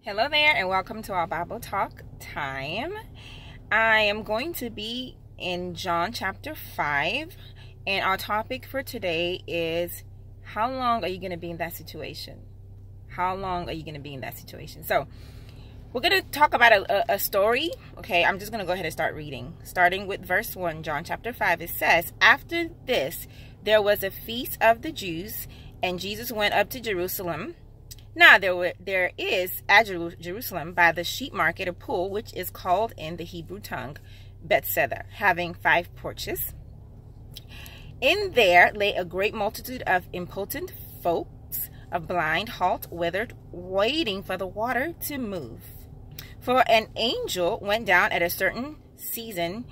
Hello there, and welcome to our Bible Talk time. I am going to be in John chapter 5, and our topic for today is, how long are you going to be in that situation? How long are you going to be in that situation? So, we're going to talk about a story. Okay, I'm just going to go ahead and start reading. Starting with verse 1, John chapter 5, it says, "After this, there was a feast of the Jews, and Jesus went up to Jerusalem. Now there is at Jerusalem by the sheep market a pool, which is called in the Hebrew tongue Bethesda, having 5 porches. In there lay a great multitude of impotent folks, of blind, halt, withered, waiting for the water to move. For an angel went down at a certain season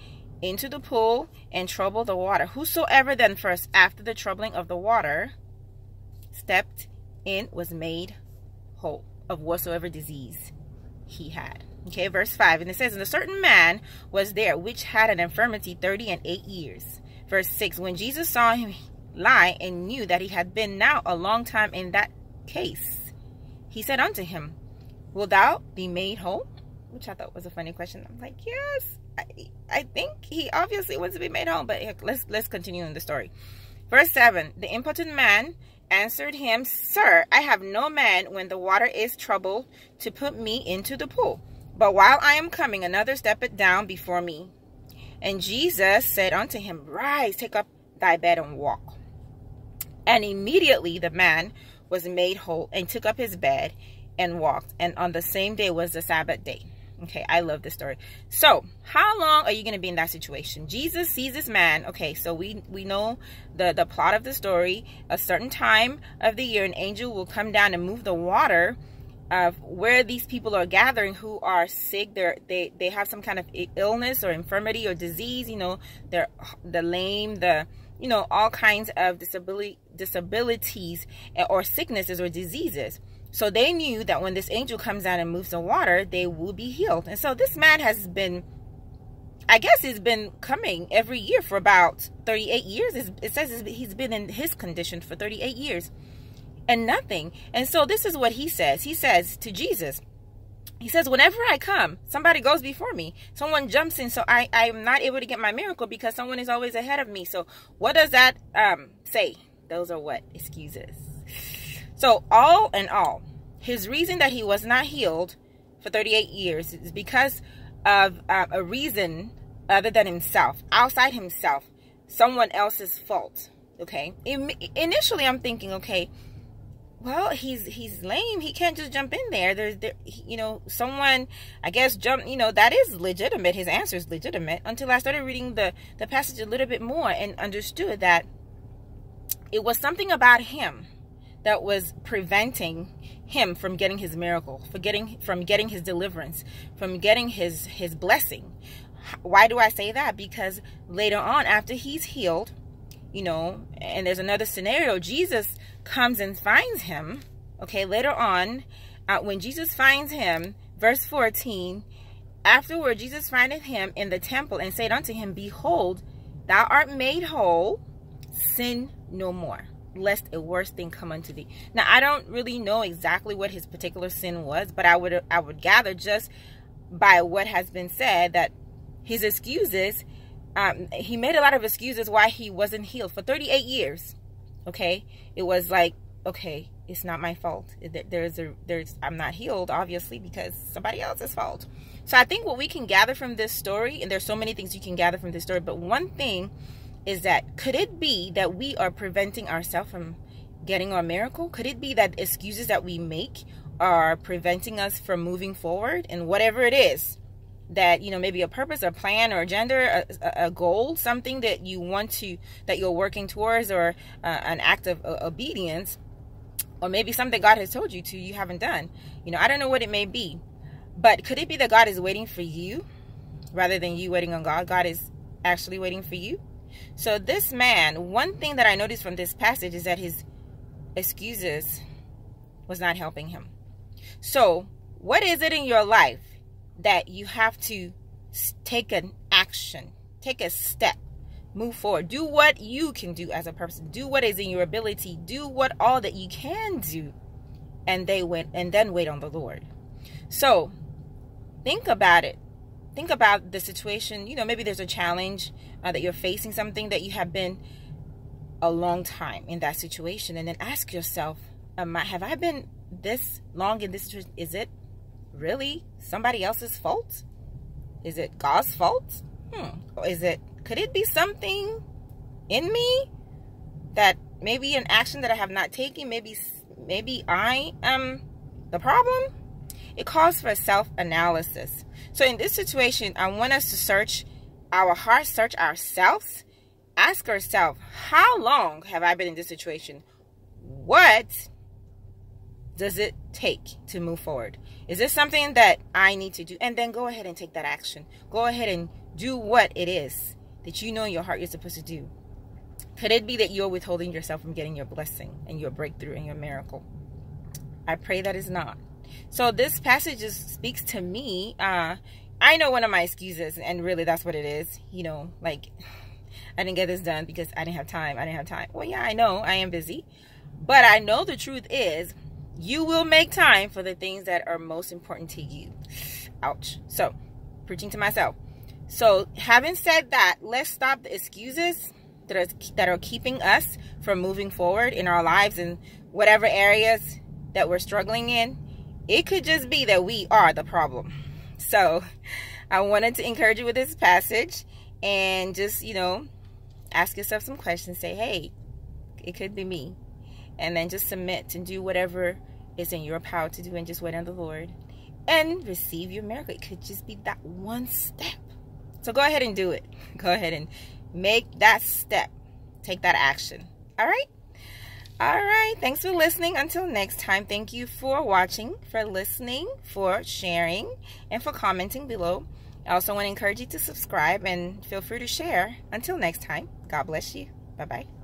into the pool and troubled the water. Whosoever then first, after the troubling of the water, stepped in was made whole of whatsoever disease he had." Okay, verse 5, and it says, "And a certain man was there which had an infirmity 38 years. Verse 6, "When Jesus saw him lie and knew that he had been now a long time in that case, he said unto him, Wilt thou be made whole?" Which I thought was a funny question. I'm like, yes, I think he obviously wants to be made whole, but let's continue in the story. Verse 7, "The impotent man answered him, Sir, I have no man when the water is troubled to put me into the pool. But while I am coming, another steppeth down before me. And Jesus said unto him, Rise, take up thy bed and walk. And immediately the man was made whole and took up his bed and walked. And on the same day was the Sabbath day." Okay, I love this story. So, how long are you going to be in that situation? Jesus sees this man. Okay, so we know the plot of the story. A certain time of the year, an angel will come down and move the water of where these people are gathering who are sick. They have some kind of illness or infirmity or disease. You know, they're the lame, all kinds of disabilities or sicknesses or diseases. So they knew that when this angel comes down and moves the water, they will be healed. And so this man has been, I guess he's been coming every year for about 38 years. It says he's been in his condition for 38 years and nothing. And so this is what he says. He says to Jesus, he says, whenever I come, somebody goes before me. Someone jumps in, so I'm not able to get my miracle because someone is always ahead of me. So what does that say? Those are what? Excuses. So all in all, his reason that he was not healed for 38 years is because of a reason other than himself, outside himself, someone else's fault. Okay. Initially, I'm thinking, okay, well, he's lame. He can't just jump in there. Someone, I guess, jump. That is legitimate. His answer is legitimate. Until I started reading the passage a little bit more and understood that it was something about him that was preventing him from getting his miracle, from getting his deliverance, from getting his blessing. Why do I say that? Because later on, after he's healed, and there's another scenario, Jesus comes and finds him. Okay, later on, when Jesus finds him, verse 14, afterward Jesus findeth him in the temple and said unto him, Behold, thou art made whole, sin no more, lest a worse thing come unto thee. Now, I don't really know exactly what his particular sin was, but I would gather just by what has been said that his excuses, he made a lot of excuses why he wasn't healed for 38 years. Okay, it was like, okay, it's not my fault. I'm not healed, obviously, because somebody else's fault. So I think what we can gather from this story, and there's so many things you can gather from this story, but one thing is that, could it be that we are preventing ourselves from getting our miracle? Could it be that excuses that we make are preventing us from moving forward in whatever it is that, maybe a purpose, a plan, or agenda, a goal, something that you're working towards, or an act of obedience, or maybe something God has told you you haven't done. I don't know what it may be, but could it be that God is waiting for you rather than you waiting on God? God is actually waiting for you. So this man, one thing that I noticed from this passage is that his excuses was not helping him. So what is it in your life that you have to take an action, take a step, move forward, do what you can do as a person, do what is in your ability, do all that you can do, and then wait on the Lord. So think about it. Think about the situation. You know, maybe there's a challenge that you're facing, something that you have been a long time in that situation, and then ask yourself, have I been this long in this situation? Is it really somebody else's fault? Is it God's fault? Or could it be something in me that maybe an action that I have not taken, maybe I am the problem? It calls for self-analysis. So in this situation, I want us to search our hearts, search ourselves, ask ourselves, how long have I been in this situation? What does it take to move forward? Is this something that I need to do? And then go ahead and take that action. Go ahead and do what it is that you know in your heart you're supposed to do. Could it be that you're withholding yourself from getting your blessing and your breakthrough and your miracle? I pray that is not. So this passage just speaks to me. I know one of my excuses, and really that's what it is. You know, like, I didn't get this done because I didn't have time. Well, yeah, I know I am busy. But I know the truth is, you will make time for the things that are most important to you. Ouch. So, preaching to myself. So, having said that, let's stop the excuses that are keeping us from moving forward in our lives in whatever areas that we're struggling in. It could just be that we are the problem. So, I wanted to encourage you with this passage and just, you know, ask yourself some questions. Say, hey, it could be me. And then just submit and do whatever is in your power to do, and just wait on the Lord and receive your miracle. It could just be that one step. So go ahead and do it. Go ahead and make that step. Take that action. All right? All right. Thanks for listening. Until next time, thank you for watching, for listening, for sharing, and for commenting below. I also want to encourage you to subscribe and feel free to share. Until next time, God bless you. Bye-bye.